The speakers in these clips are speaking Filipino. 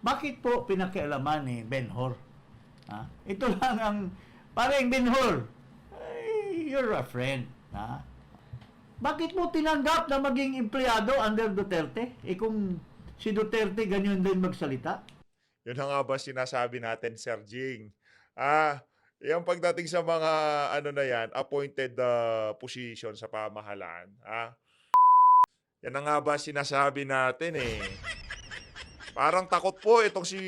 Bakit po pinakialaman ni Ben-Hur? Ha? Ito lang ang parang Ben-Hur. You're a friend. Ha? Bakit mo tinanggap na maging empleyado under Duterte? Kung si Duterte ganyan din magsalita. Yun na nga ba sinasabi natin, Sir Jing? Ah, yung pagdating sa mga ano na yan, appointed position sa pamahalaan, yan na nga ba sinasabi natin eh. Parang takot po itong si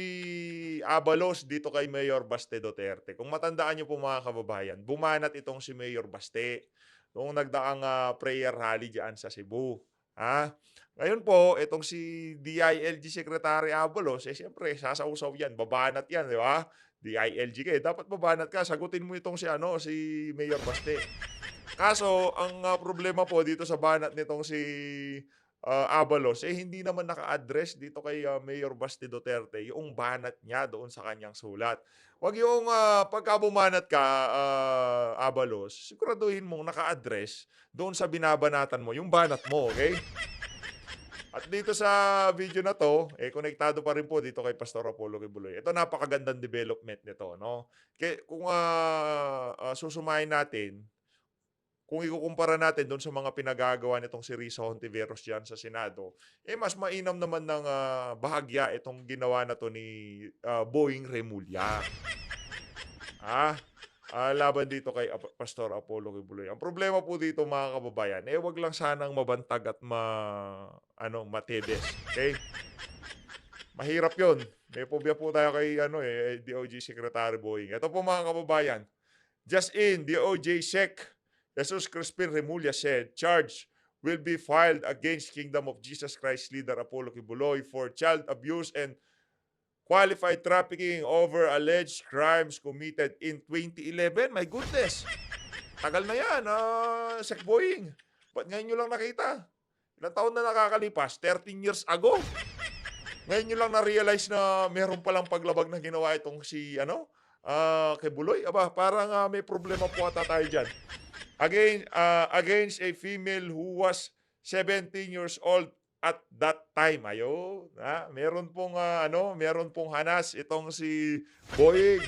Abalos dito kay Mayor Baste Duterte. Kung matandaan niyo po mga kababayan, bumanat itong si Mayor Baste noong nagdaang prayer rally diyan sa Cebu. Ha? Ngayon po, itong si DILG Secretary Abalos, siyempre, sasausaw yan, babanat yan, di ba? DILG ka dapat babanat ka, sagutin mo itong si Mayor Baste. Kaso, ang problema po dito sa banat nitong si Abalos, hindi naman naka-address dito kay Mayor Baste Duterte yung banat niya doon sa kanyang sulat. Wag yung pagka bumanat ka, Abalos, siguraduhin mong naka-address doon sa binabanatan mo, yung banat mo, okay? At dito sa video na 'to, konektado pa rin po dito kay Pastor Apollo Kibuloy. Ito napakagandang development nito 'no. Kung susumahin natin, kung ikukumpara natin do'n sa mga pinagagawa nitong si Risa Hontiveros diyan sa Senado, mas mainam naman ng bahagya itong ginawa na 'to ni Boying Remulla. Ah, laban dito kay Pastor Apollo Kibuloy. Ang problema po dito mga kababayan, 'wag lang sanang mabantag at matedes, okey? Mahirap 'yun. May pobya po tayo kay DOJ Secretary Boying. Ito po mga kababayan, just in, DOJ Sec. Jesus Crispin Remulla said, charge will be filed against Kingdom of Jesus Christ leader Apollo Kibuloy for child abuse and qualified trafficking over alleged crimes committed in 2011. My goodness! Tagal na yan, Sec Boying. Ba't ngayon nyo lang nakita? Ilang taon na nakakalipas? 13 years ago. Ngayon nyo lang na-realize na meron palang paglabag na ginawa itong si, Kibuloy. Aba, parang may problema po ata tayo dyan. Against a female who was 17 years old at that time. Ayo, meron pong hanas itong si Boying.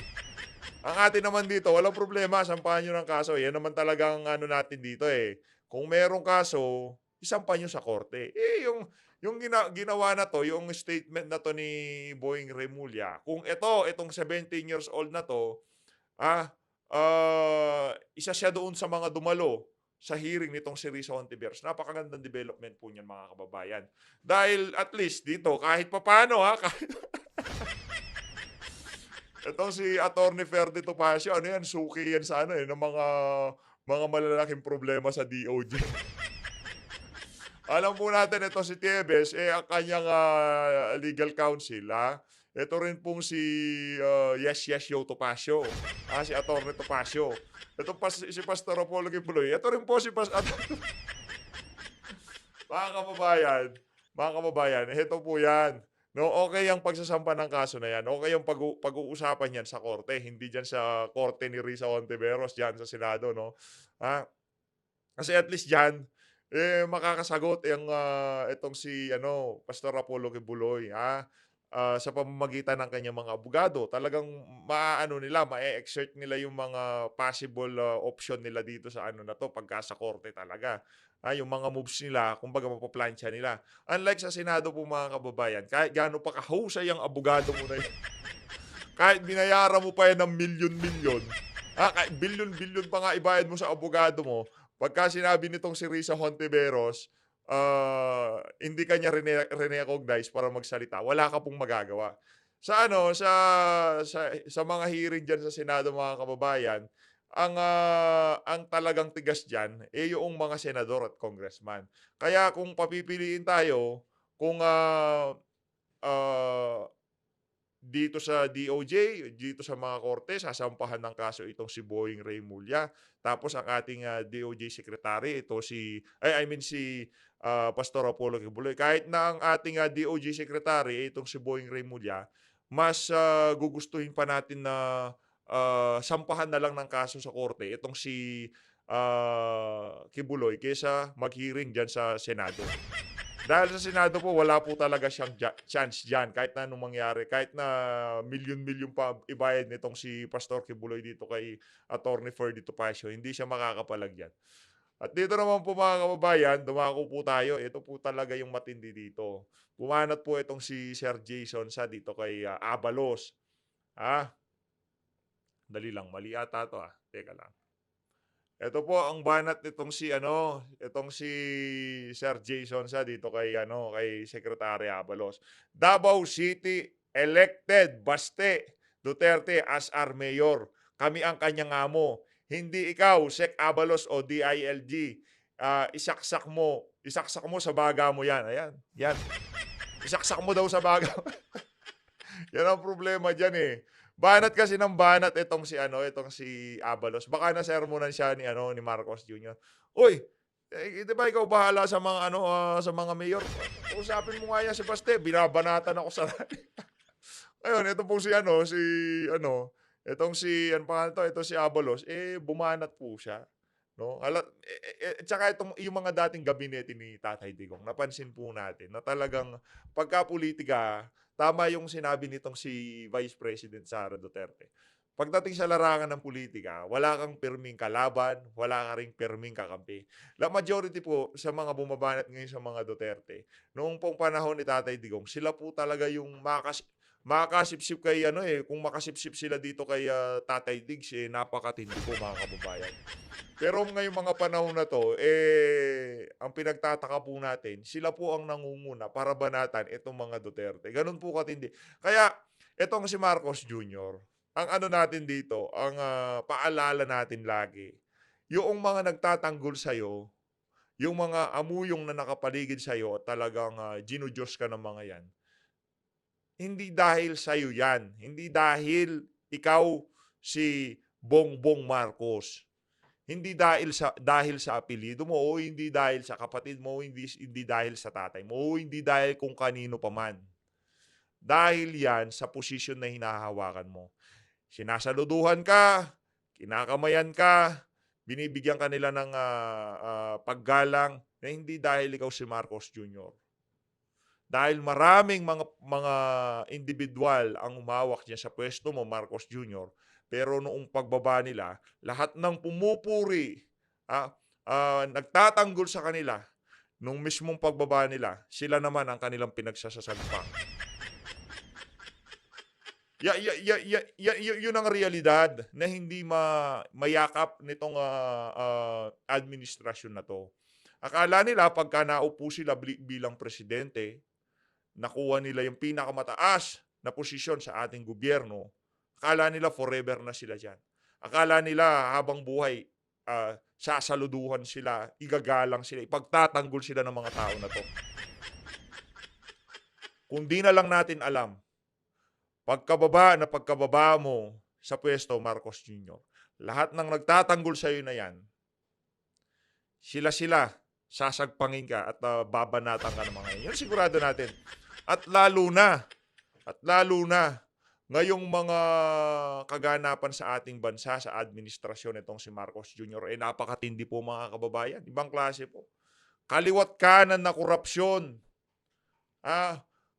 Ang atin naman dito, walang problema, sampahan nyo ng kaso. Yan naman talagang natin dito eh. Kung merong kaso, isampahan nyo sa korte. Yung ginawa na to, yung statement na to ni Boying Remulla, kung itong 17 years old na to, isa siya doon sa mga dumalo sa hearing nitong si Risa Hontiveros. Napakagandang development po niyan mga kababayan. Dahil at least dito, kahit papaano itong si Attorney Ferdy Topacio, suki yan sa ng mga malalaking problema sa DOJ. Alam po natin ito si Tiebes, ang kanyang legal counsel, ito rin pong si Yes Yes Yo Topacio, si Attorney Topacio. Ito si Pastor Apollo Kibuloy. Ito rin po si mga kababayan, ito po yan. No, okay ang pagsasampa ng kaso na yan. Okay yung pag-uusapan yan sa korte, hindi diyan sa korte ni Risa Hontiveros diyan sa Senado, no. Kasi at least diyan makakasagot yung itong si Pastor Apollo Kibuloy, sa pamamagitan ng kanyang mga abogado. Talagang nila, ma-e-exert nila yung mga possible option nila dito sa na 'to pagka sa korte talaga. Yung mga moves nila, kumbaga mapaplantsa nila. Unlike sa Senado po mga kababayan, kahit gaano pa kahusay ang abogado mo na yun, kahit binayaran mo pa yan ng milyon-milyon, kahit bilyon-bilyon pa nga ibayad mo sa abogado mo, pagka sinabi nitong si Risa Hontiveros, hindi kanya recognize para magsalita, wala ka pong magagawa. Sa mga hearing diyan sa Senado mga kababayan, ang talagang tigas diyan yung mga senador at congressman. Kaya kung papipiliin tayo, kung ah, dito sa DOJ, dito sa mga korte, sasampahan ng kaso itong si Boying Remulla. Tapos ang ating DOJ Secretary, si Pastor Apollo Kibuloy. Kahit na ang ating DOJ Secretary, itong si Boying Remulla, mas gugustuhin pa natin na sampahan na lang ng kaso sa korte itong si Kibuloy kaysa mag-hearing dyan sa Senado. Dahil sa Senado po, wala po talaga siyang chance diyan kahit na anong mangyari. Kahit na milyon-milyon pa ibayad nitong si Pastor Kibuloy dito kay Attorney Ferdy Topacio, hindi siya makakapalag diyan. At dito naman po mga kababayan, dumako po tayo. Ito po talaga yung matindi dito. Bumanat po itong si Sir Jason sa dito kay Abalos. Ah, dali lang. Mali ata to Teka lang. Ito po ang banat nitong si itong si Sir Jason sa dito kay kay Secretary Abalos. Davao City elected Baste Duterte as our mayor. Kami ang kanyang amo. Hindi ikaw, Sec Abalos o DILG. Isaksak mo sa baga mo yan. Ayan, yan. Isaksak mo daw sa baga. Yan ang problema diyan eh. Banat kasi ng banat itong si Abalos. Baka nasermonan siya ni Marcos Jr. Uy, 'di ba ikaw bahala sa mga sa mga mayor? Usapin mo nga yan si Baste, binabanatan ako sa Ayun, ito po itong si ano pangalan to, ito si Abalos, bumanat po siya, no? Tsaka yung mga dating gabinete ni Tatay Digong, napansin po natin na talagang pagka-pulitika, tama yung sinabi nitong si Vice President Sara Duterte. Pagdating sa larangan ng pulitika, wala kang pirming kalaban, wala ka ring pirming kakampi. La majority po sa mga bumabanat ngayon sa mga Duterte, noong pong panahon ni Tatay Digong, sila po talaga yung makakasipsip kay kung makasipsip sila dito kay Tatay Diggs, napakatindi po mga kababayan. Pero ngayong mga panahon na to, ang pinagtataka po natin, sila po ang nangunguna para banatan itong mga Duterte. Ganun po katindi. Kaya, itong si Marcos Jr., ang natin dito, ang paalala natin lagi, yung mga nagtatanggol sa'yo, yung mga amuyong na nakapaligid sa'yo, talagang ginudiyos ka ng mga yan, hindi dahil sa'yo yan. Hindi dahil ikaw si Bongbong Marcos. Hindi dahil sa apelyido mo, o hindi dahil sa kapatid mo, o hindi dahil sa tatay mo, o hindi dahil kung kanino pa man. Dahil yan sa posisyon na hinahawakan mo. Sinasaluduhan ka, kinakamayan ka, binibigyan ka nila ng paggalang na hindi dahil ikaw si Marcos Jr. Dahil maraming mga individual ang umawak niya sa pwesto mo, Marcos Jr., pero noong pagbaba nila, lahat ng pumupuri, nagtatanggol sa kanila, nung mismong pagbaba nila, sila naman ang kanilang pinagsasasagpang. Yun ang realidad na hindi mayakap nitong administrasyon na to. Akala nila pagka naupo sila bilang presidente, nakuha nila yung pinakamataas na posisyon sa ating gobyerno. Akala nila forever na sila dyan. Akala nila habang buhay, sasaluduhan sila, igagalang sila, ipagtatanggol sila ng mga tao na to. Kung di na lang natin alam, pagkababa mo sa pwesto, Marcos Jr., lahat ng nagtatanggol sa iyo na yan, sila, sasagpangin ka at babanatan ka ng mga yan. Yun sigurado natin. At lalo na, ngayong mga kaganapan sa ating bansa, sa administrasyon itong si Marcos Jr., napakatindi po mga kababayan. Ibang klase po. Kaliwat kanan na korupsyon.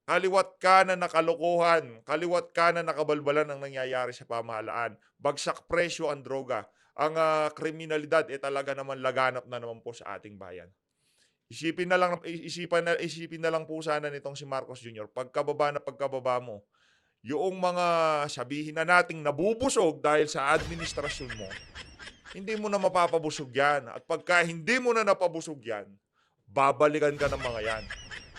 Kaliwat kanan na kalokohan. Kaliwat kanan na kabalbalan ang nangyayari sa pamahalaan. Bagsak presyo ang droga. Ang kriminalidad talaga naman laganap na naman po sa ating bayan. Isipin na lang po sana nitong si Marcos Jr. Pagkababa mo, yung mga sabihin na nating nabubusog dahil sa administrasyon mo, hindi mo na mapapabusog yan. At pagka hindi mo na napabusog yan, babalikan ka ng mga yan.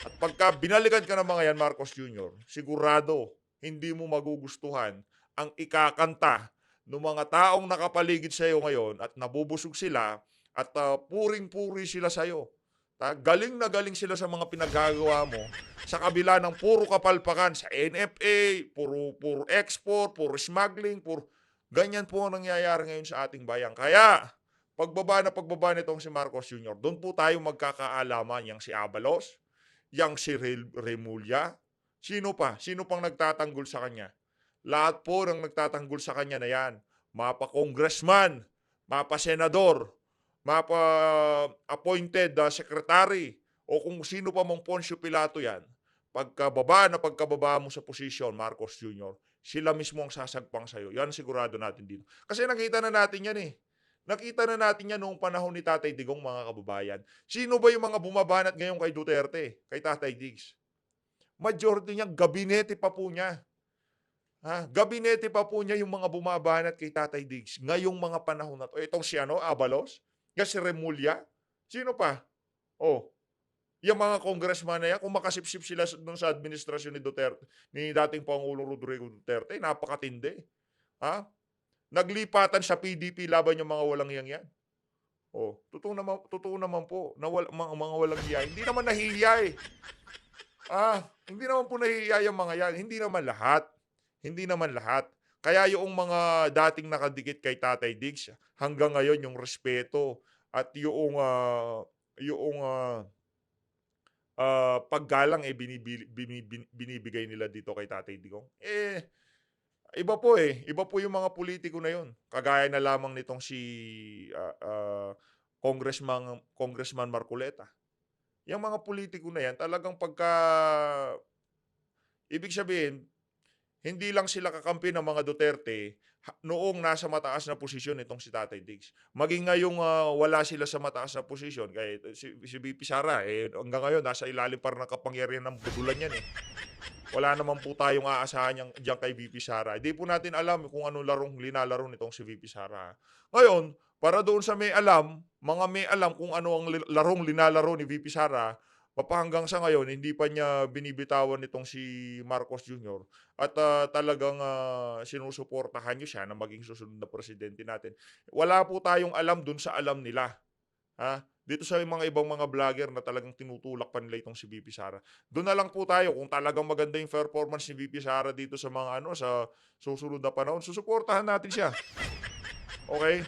At pagka binalikan ka ng mga yan, Marcos Jr., sigurado hindi mo magugustuhan ang ikakanta ng mga taong nakapaligid sa iyo ngayon at nabubusog sila at puring-puri sila sa iyo. Galing na galing sila sa mga pinagagawa mo sa kabila ng puro kapalpakan sa NFA, puro export, puro smuggling, ganyan po ang nangyayari ngayon sa ating bayan. Kaya, pagbaba nitong si Marcos Jr., doon po tayo magkakaalaman, yang si Abalos, yang si Remulla, sino pang nagtatanggol sa kanya. Lahat po ng nagtatanggol sa kanya na yan, mapa-congressman, mapa-senador, mapa-appointed secretary, o kung sino pa mong Poncio Pilato yan, pagkababa mo sa posisyon, Marcos Jr., sila mismo ang sasagpang sa'yo. Yan sigurado natin dito. Kasi nakita na natin yan eh. Nakita na natin yan noong panahon ni Tatay Digong, mga kababayan. Sino ba yung mga bumabanat ngayon kay Duterte, kay Tatay Diggs? Majority niya, gabinete pa po niya. Gabinete pa po niya yung mga bumabanat kay Tatay Diggs ngayong mga panahon na to. Itong si Abalos, si Remulla, sino pa? Oh, yung mga congressman na yan, kung makasipsip sila dun sa administrasyon ni Duterte, ni dating Pangulong Rodrigo Duterte, napakatindi. Naglipatan sa PDP laban yung mga walang iyang yan. Oh, totoo naman po na mga walang hiya. Hindi naman nahihiya eh. Hindi naman po nahihiya yung mga yan. Hindi naman lahat. Hindi naman lahat. Kaya yung mga dating nakadikit kay Tatay Diggs, hanggang ngayon yung respeto at yung paggalang binibigay nila dito kay Tatay Digong. Iba po eh. Iba po yung mga politiko na yun. Kagaya na lamang nitong si Congressman Marcoleta. Yung mga politiko na yan, talagang ibig sabihin, hindi lang sila kakampi ng mga Duterte noong nasa mataas na posisyon itong si Tatay Diggs. Maging ngayong wala sila sa mataas na posisyon, kaya si VP Sara, hanggang ngayon nasa ilalim pa rin ng kapangyarihan ng budulan yan eh. Wala naman po tayong aasahan diyan kay VP Sara. Hindi po natin alam kung anong larong linalaro nitong si VP Sara. Ngayon, para doon sa may alam kung ano ang larong linalaro ni VP Sara, hanggang sa ngayon, hindi pa niya binibitawan itong si Marcos Jr. At talagang sinusuportahan niyo siya na maging susunod na presidente natin. Wala po tayong alam dun sa alam nila. Dito sa mga ibang mga vlogger na talagang tinutulak pa nila itong si VP Sara. Doon na lang po tayo, kung talagang maganda yung performance ni VP Sara dito sa mga sa susunod na panahon, susuportahan natin siya. Okay?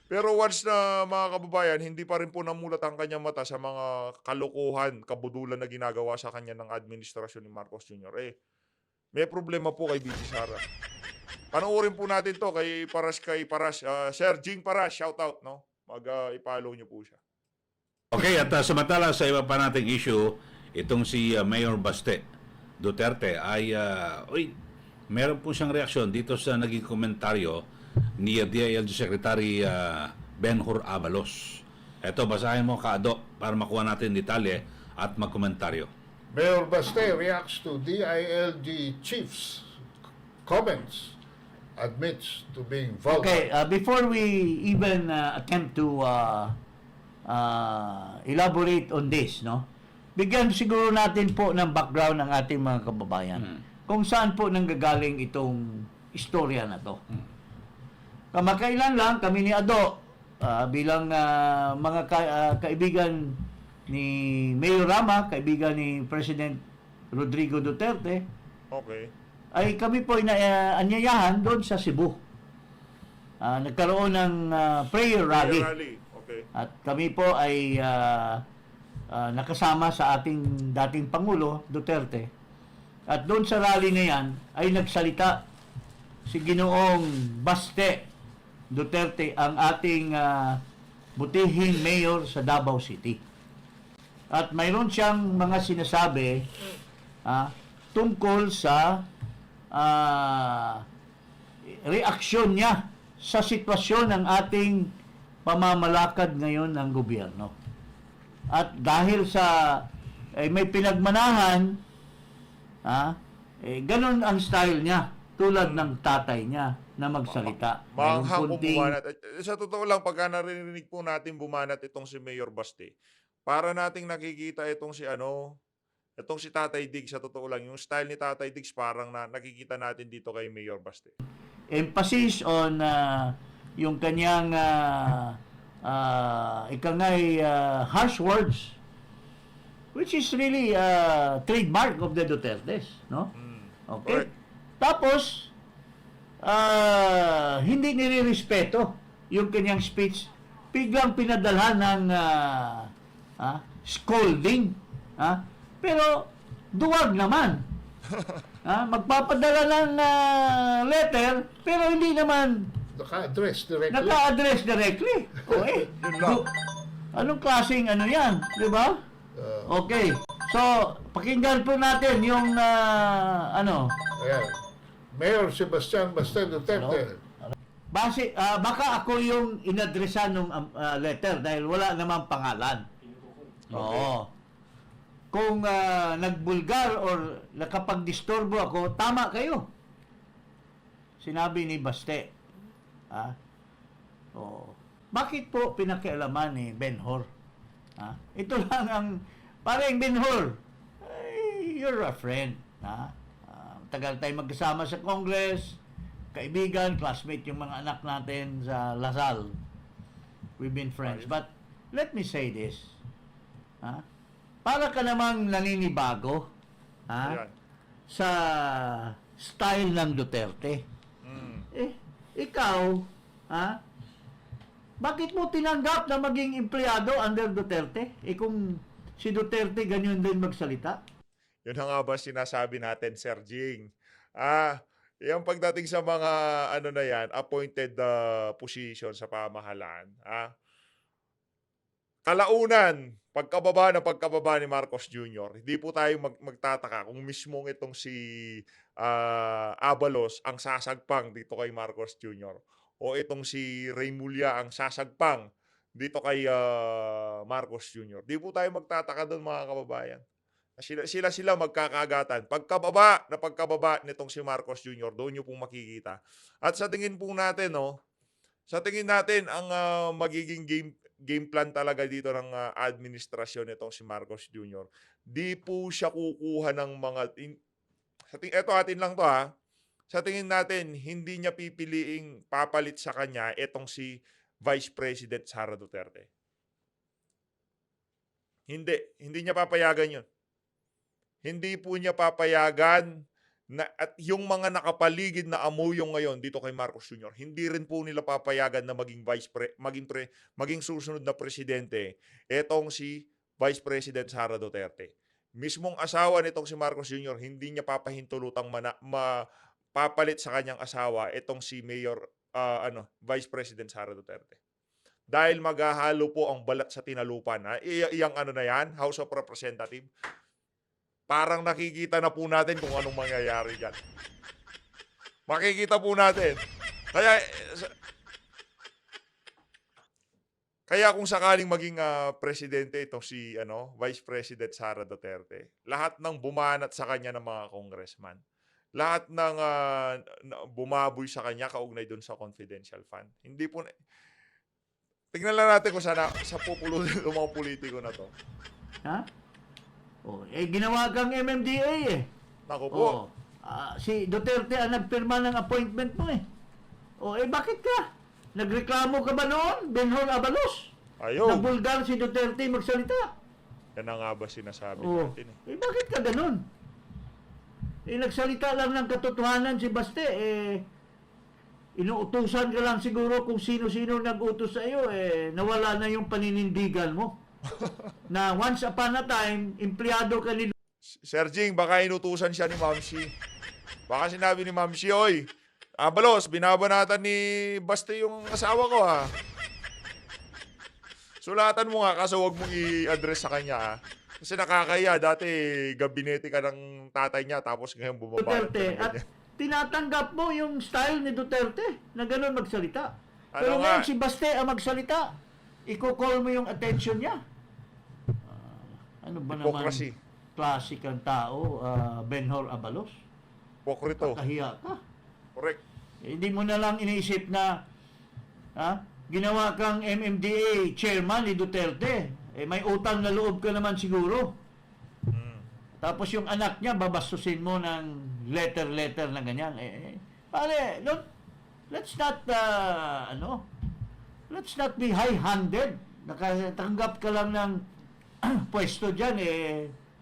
Pero once na mga kababayan, hindi pa rin po namulat ang kanyang mata sa mga kalokohan, kabudulan na ginagawa sa kanya ng administrasyon ni Marcos Jr. May problema po kay VP Sara. Panoorin po natin to kay Paras. Sir Jing Paras, shout out, no? I-follow niyo po siya. Okay, at samantala sa iba pa nating issue, itong si Mayor Baste Duterte ay meron po siyang reaksyon dito sa naging komentaryo ni DILG Secretary Benhur Abalos. Ito, basahin mo, Kaado, para makuha natin detalye at magkomentaryo. Mayor Baste reacts to DILG chief's comments, admits to being vulgar. Okay, before we even attempt to elaborate on this, no? Bigyan siguro natin po ng background ng ating mga kababayan. Kung saan po nanggagaling itong istorya na to. Kamakailan lang kami ni Ado bilang mga kaibigan ni Mayor Rama, kaibigan ni President Rodrigo Duterte, Okay. ay kami po anyayahan doon sa Cebu. Nagkaroon ng prayer rally. Okay. At kami po ay nakasama sa ating dating Pangulo, Duterte. At doon sa rally na yan ay nagsalita si Ginoong Baste Duterte, ang ating butihing mayor sa Davao City. At mayroon siyang mga sinasabi tungkol sa reaksyon niya sa sitwasyon ng ating pamamalakad ngayon ng gobyerno. At dahil sa may pinagmanahan, ganun ang style niya, tulad ng tatay niya na magsalita. Maanghang po Kunting- bumanat. Sa totoo lang, pagka narinig po natin bumanat itong si Mayor Baste, para nating nakikita itong si Tatay Diggs, sa totoo lang, yung style ni Tatay Diggs parang nakikita natin dito kay Mayor Baste. emphasis on yung kanyang harsh words, which is really trademark of the Dutertes, no? Okay. Correct. Tapos hindi nire-respeto yung kanyang speech, biglang pinadalhan ng scolding, pero duwag naman. Magpapadala ng letter, pero hindi naman Naka-address directly. naka-address directly. Okay. Yun lang. Anong klaseng yan? Di ba? Okay. So, pakinggan po natin yung Ayan. Mayor Sebastian Baste Duterte. baka ako yung inadresan ng letter dahil wala namang pangalan. Oo. Kung nagbulgar or nakapagdisturbo ako, tama kayo. Sinabi ni Baste. Bakit po pinakialaman ni Ben-Hur? Ito lang ang parang Ben-Hur. You're a friend. Tagal tayo magkasama sa Congress, kaibigan, classmate yung mga anak natin sa Lasal. We've been friends. But let me say this. Para ka namang naninibago Ayan. sa style ng Duterte. Ikaw, bakit mo tinanggap na maging empleyado under Duterte? Kung si Duterte ganyan din magsalita? Yun na nga ba sinasabi natin, Sir Jing? Yung pagdating sa mga appointed position sa pamahalaan, kalaunan, pagkababa ni Marcos Jr., hindi po tayo magtataka kung mismong itong si Abalos ang sasagpang dito kay Marcos Jr. o itong si Ray Mulya ang sasagpang dito kay Marcos Jr. Di po tayo magtataka doon, mga kababayan. Sila magkakagatan. Pagkababa nitong si Marcos Jr., doon nyo pong makikita. At sa tingin po natin, ang magiging game plan talaga dito ng administrasyon nitong si Marcos Jr., di po siya kukuha ng mga... Eto atin lang to Sa tingin natin, hindi niya pipiliing papalit sa kanya itong si Vice President Sara Duterte. Hindi niya papayagan yun. Hindi po niya papayagan na at yung mga nakapaligid na amuyong ngayon dito kay Marcos Jr., hindi rin po nila papayagan na maging susunod na presidente etong si Vice President Sara Duterte. Mismong asawa nitong si Marcos Jr., hindi niya papahintulutang papalit sa kanyang asawa etong si Mayor Vice President Sara Duterte. Dahil maghahalo po ang balat sa tinalupan. Iyang House of Representatives. Parang nakikita na po natin kung anong mangyayari dyan. Makikita po natin. Kaya kung sakaling maging presidente itong si Vice President Sara Duterte, lahat ng bumanat sa kanya ng mga congressman, lahat ng bumaboy sa kanya kaugnay doon sa confidential fund. Hindi po tingnan lang natin kung sana sa pupulutin ng mga politiko na to. Ginawa kang MMDA Naku po. Si Duterte ang nagpirma ng appointment mo bakit ka? Nagreklamo ka ba noon? Ben-Hur Abalos? Ayaw. Nabulgar si Duterte magsalita. Yan nga ba sinasabi natin Bakit ka ganun? Nagsalita lang ng katotohanan si Baste. Inuutusan ka lang siguro kung sino-sino nag-utos sa iyo. Nawala na yung paninindigan mo. Na once upon a time, empleyado ka ni Sir Jing, baka inutusan siya ni Ma'am Shi. Baka sinabi ni Ma'am Shi, oy, Abalos, binabanatan ni Baste yung asawa ko Sulatan mo nga kaso wag mong i-address sa kanya Kasi nakakaya, dati gabinete ka ng tatay niya tapos ngayon bumabalot ka Duterte. ng At ganyan. tinatanggap mo yung style ni Duterte na ganun magsalita. Pero Ano nga? ngayon si Baste ang magsalita. Iko-call mo yung attention niya. Ano ba Hypocrisy. naman classic ang tao, Ben-Hur Abalos? Pokrito. Kahiya ka. Correct. Hindi mo na lang iniisip na ginawa kang MMDA chairman ni Duterte. May utang na loob ka naman siguro. Tapos yung anak niya, babastusin mo ng letter na ganyan. Pare, let's not be high-handed. Nakatanggap ka lang ng pwesto dyan,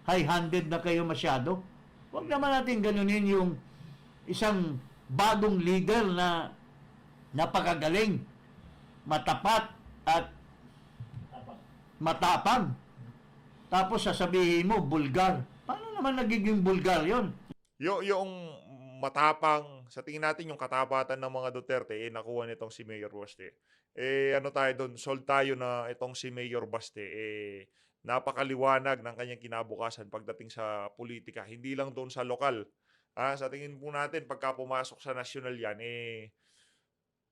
high-handed na kayo masyado. Huwag naman natin ganunin yung isang bagong leader na napakagaling, matapat, at matapang. Tapos sasabihin mo, bulgar. Paano naman nagiging bulgar yon? Yung matapang, sa tingin natin yung katapatan ng mga Duterte, nakuha nitong si Mayor Baste. Ano tayo doon, sold tayo na itong si Mayor Baste, napakaliwanag ng kanyang kinabukasan pagdating sa politika. Hindi lang doon sa lokal. Sa tingin po natin, pagka pumasok sa nasyonal yan,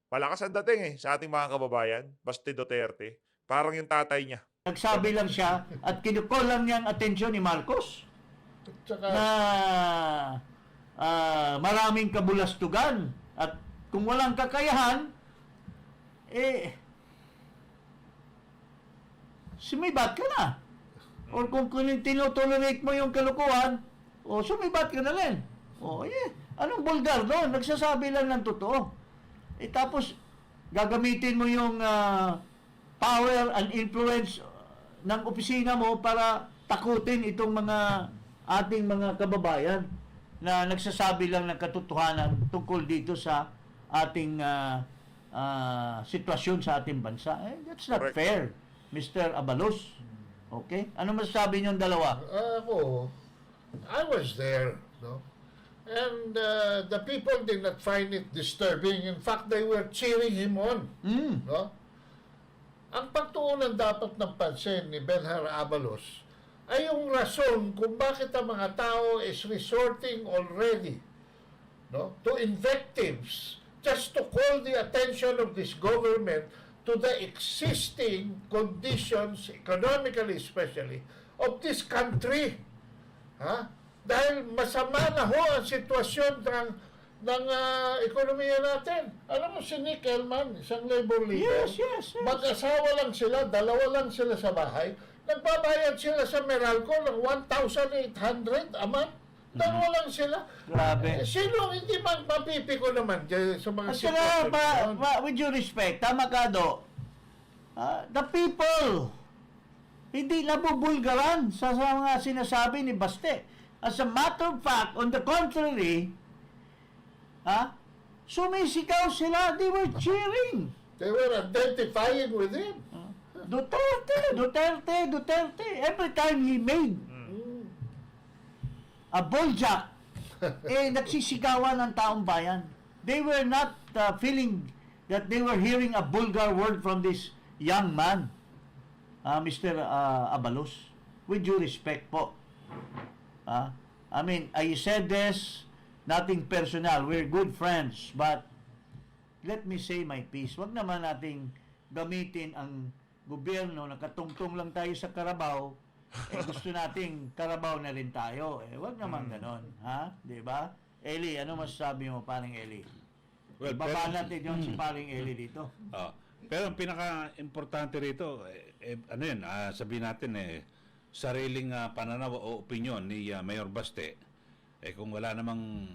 malakas ang dating sa ating mga kababayan, Baste Duterte. Parang yung tatay niya. Nagsabi lang siya at kinukol lang niyang atensyon ni Marcos Tsaka, na maraming kabulastugan at kung walang kakayahan, sumibat ka na. Or kung tinotolerate mo yung kalukuhan, sumibat ka na rin. Anong bulgar doon? Nagsasabi lang ng totoo. Tapos, gagamitin mo yung power and influence ng opisina mo para takutin itong ating mga kababayan na nagsasabi lang ng katotohanan tungkol dito sa ating sitwasyon sa ating bansa. That's not Correct. fair, Mr. Abalos. Okay? Ano masasabi niyong dalawa? ako, I was there, no? And the people did not find it disturbing. In fact, they were cheering him on, no? Ang pagtuunan dapat ng pansin ni Benhar Abalos ay yung rason kung bakit ang mga tao is resorting already, no, to invectives just to call the attention of this government to the existing conditions, economically especially, of this country. Dahil masama na ho ang sitwasyon ng ekonomiya natin. Alam mo si Nick Hellman, isang labor leader, Yes. mag-asawa lang sila, dalawa lang sila sa bahay, nagbabayad sila sa Meralco ng 1,800 a month. Dalawa lang sila. Grabe. Sino hindi man mapipiko naman dyan sa mga At saka, sitwasyon? with due respect, tama ka, Do. The people, hindi nabubulgaran sa mga sinasabi ni Baste. As a matter of fact, on the contrary, sumisigaw sila, they were cheering. They were identifying with him. Duterte. Every time he made a bulljack, nagsisigawan ng taong bayan. They were not feeling that they were hearing a vulgar word from this young man, Mr. Abalos. With due respect po. I mean, I said this, nothing personal. We're good friends, but let me say my piece. Wag naman nating gamitin ang gobyerno, nakatungtong lang tayo sa Carabao, gusto nating Carabao na rin tayo. Wag naman ganon, ha? 'Di ba? Eli, ano masasabi mo, paring Eli? Well, Ibaba natin yung si paring Eli dito. Pero ang pinaka-importante rito, ano yun, sabihin natin sariling pananaw o opinion ni Mayor Baste, kung wala namang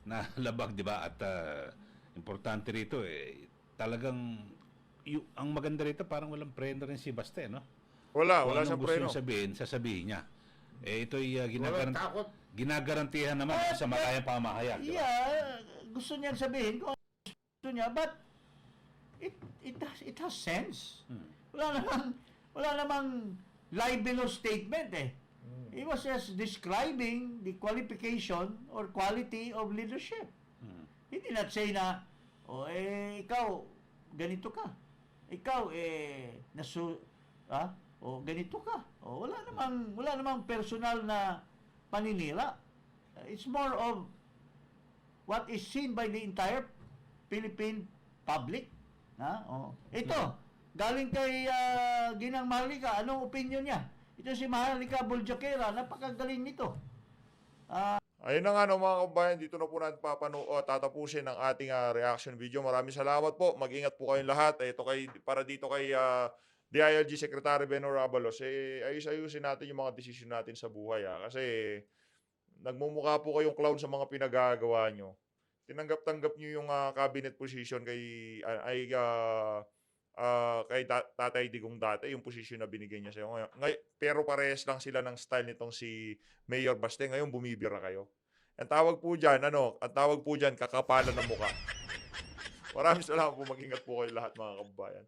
nalabag, di ba, at importante rito, talagang, ang maganda rito, parang walang preno rin si Baste, no? Wala Kung siyang anong gusto preno. niya sabihin, sasabihin niya. Ito'y Walang takot. ginagarantihan naman sa malayang pamahayag, di ba? Yeah, gusto niyang sabihin kung ano gusto niya, but it has sense. Wala namang libelous statement He was just describing the qualification or quality of leadership. He did not say na, ikaw, ganito ka. Ikaw, ganito ka. Wala namang personal na paninira. It's more of what is seen by the entire Philippine public. Ito, galing kay Ginang Maharlika, anong opinion niya? Ito si Maharlika Buljakera, napakagaling nito. Ayun na nga mga kabayan, dito na po natin tatapusin ang ating reaction video. Maraming salamat po. Mag-ingat po kayong lahat. Para dito kay DILG Secretary Benhur Abalos, ayus-ayusin natin yung mga desisyon natin sa buhay. Kasi nagmumukha po kayong clown sa mga pinagagawa nyo. Tinanggap-tanggap nyo yung cabinet position kay Tatay Digong dati, yung posisyon na binigay niya sa'yo. Pero parehas lang sila ng style nitong si Mayor Baste. Ngayon, bumibira kayo. Ang tawag po dyan, kakapalan ng mukha. Maraming salamat po. Mag-ingat po kayo lahat, mga kababayan.